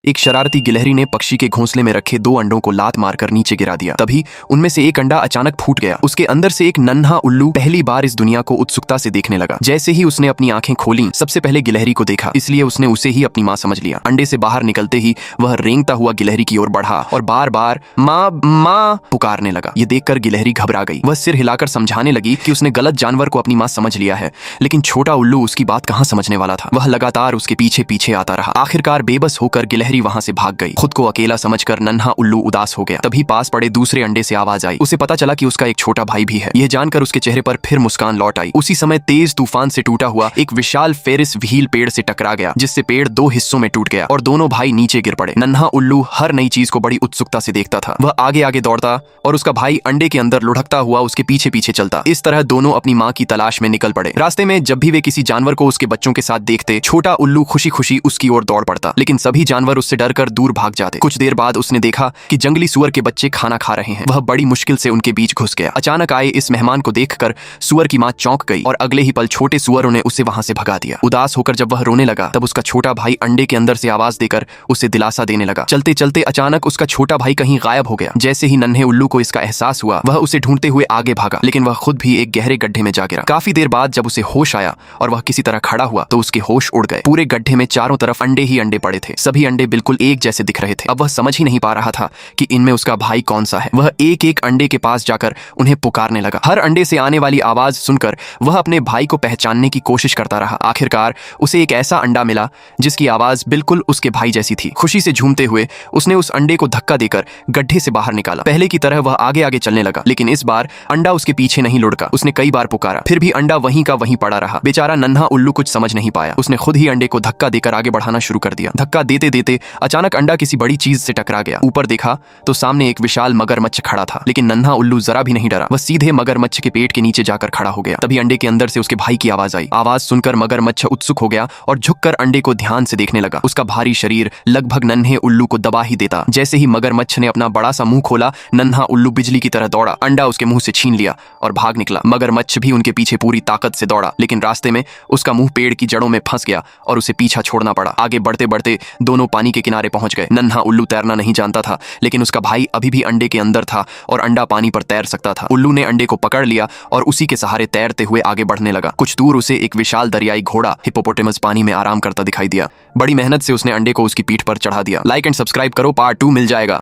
एक शरारती गिलहरी ने पक्षी के घोंसले में रखे 2 अंडों को लात मारकर नीचे गिरा दिया। तभी उनमें से एक अंडा अचानक फूट गया। उसके अंदर से एक नन्हा उल्लू पहली बार इस दुनिया को उत्सुकता से देखने लगा। जैसे ही उसने अपनी आंखें खोली, सबसे पहले गिलहरी को देखा, इसलिए उसने उसे ही अपनी माँ समझ लिया। अंडे से बाहर निकलते ही वह रेंगता हुआ गिलहरी की ओर बढ़ा और बार बार माँ माँ पुकारने लगा। ये देखकर गिलहरी घबरा गई। वह सिर हिलाकर समझाने लगी कि उसने गलत जानवर को अपनी माँ समझ लिया है, लेकिन छोटा उल्लू उसकी बात कहाँ समझने वाला था। वह लगातार उसके पीछे पीछे आता रहा। आखिरकार बेबस होकर गिलहरी वहां से भाग गई। खुद को अकेला समझकर नन्हा उल्लू उदास हो गया। तभी पास पड़े दूसरे अंडे से आवाज आई। उसे पता चला कि उसका एक छोटा भाई भी है। यह जानकर उसके चेहरे पर फिर मुस्कान लौट आई। उसी समय तेज तूफान से टूटा हुआ एक विशाल फेरिस व्हील पेड़ से टकरा गया, जिससे पेड़ 2 हिस्सों में टूट गया और दोनों भाई नीचे गिर पड़े। नन्हा उल्लू हर नई चीज को बड़ी उत्सुकता से देखता था। वह आगे आगे दौड़ता और उसका भाई अंडे के अंदर लुढ़कता हुआ उसके पीछे पीछे चलता। इस तरह दोनों अपनी माँ की तलाश में निकल पड़े। रास्ते में जब भी वे किसी जानवर को उसके बच्चों के साथ देखते, छोटा उल्लू खुशी खुशी उसकी ओर दौड़ पड़ता, लेकिन सभी जानवर उससे डरकर दूर भाग जाते। कुछ देर बाद उसने देखा कि जंगली सुअर के बच्चे खाना खा रहे हैं। वह बड़ी मुश्किल से उनके बीच घुस गया। अचानक आए इस मेहमान को देखकर सुअर की मां चौंक गई और अगले ही पल छोटे सुअरों ने उसे वहां से भगा दिया। उदास होकर जब वह रोने लगा, तब उसका छोटा भाई अंडे के अंदर से आवाज देकर उसे दिलासा देने लगा। चलते चलते अचानक उसका छोटा भाई कहीं गायब हो गया। जैसे ही नन्हे उल्लू को इसका एहसास हुआ, वह उसे ढूंढते हुए आगे भागा, लेकिन वह खुद भी एक गहरे गड्ढे में जा गिरा। काफी देर बाद जब उसे होश आया और वह किसी तरह खड़ा हुआ, तो उसके होश उड़ गए। पूरे गड्ढे में चारों तरफ अंडे ही अंडे पड़े थे। सभी अंडे बिल्कुल एक जैसे दिख रहे थे। अब वह समझ ही नहीं पा रहा था कि इनमें उसका भाई कौन सा है। वह एक एक अंडे के पास जाकर उन्हें पुकारने लगा। हर अंडे से आने वाली आवाज सुनकर वह अपने भाई को पहचानने की कोशिश करता रहा। आखिरकार उसे एक ऐसा अंडा मिला जिसकी आवाज बिल्कुल उसके भाई जैसी थी। खुशी से झूमते हुए उसने उस अंडे को धक्का देकर गड्ढे से बाहर निकाला। पहले की तरह वह आगे आगे चलने लगा, लेकिन इस बार अंडा उसके पीछे नहीं लुढ़का। उसने कई बार पुकारा, फिर भी अंडा वहीं का वहीं पड़ा रहा। बेचारा नन्हा उल्लू कुछ समझ नहीं पाया। उसने खुद ही अंडे को धक्का देकर आगे बढ़ाना शुरू कर दिया। धक्का देते देते अचानक अंडा किसी बड़ी चीज से टकरा गया। ऊपर देखा तो सामने एक विशाल मगरमच्छ खड़ा था, लेकिन नन्हा उल्लू जरा भी नहीं डरा। वह सीधे मगरमच्छ के पेट के नीचे जाकर खड़ा हो गया। तभी अंडे के अंदर से उसके भाई की आवाज आई। आवाज सुनकर मगरमच्छ उत्सुक हो गया और झुककर अंडे को ध्यान से देखने लगा। उसका भारी शरीर लगभग नन्हे उल्लू को दबा ही देता। जैसे ही मगरमच्छ ने अपना बड़ा सा मुंह खोला, नन्हा उल्लू बिजली की तरह दौड़ा, अंडा उसके मुंह से छीन लिया और भाग निकला। मगरमच्छ भी उनके पीछे पूरी ताकत से दौड़ा, लेकिन रास्ते में उसका मुंह पेड़ की जड़ों में फंस गया और उसे पीछा छोड़ना पड़ा। आगे बढ़ते बढ़ते दोनों पानी के किनारे पहुंच गए। नन्हा उल्लू तैरना नहीं जानता था, लेकिन उसका भाई अभी भी अंडे के अंदर था और अंडा पानी पर तैर सकता था। उल्लू ने अंडे को पकड़ लिया और उसी के सहारे तैरते हुए आगे बढ़ने लगा। कुछ दूर उसे एक विशाल दरियाई घोड़ा हिप्पोपोटेमस पानी में आराम करता दिखाई दिया। बड़ी मेहनत से उसने अंडे को उसकी पीठ पर चढ़ा दिया। लाइक एंड सब्सक्राइब करो, पार्ट 2 मिल जाएगा।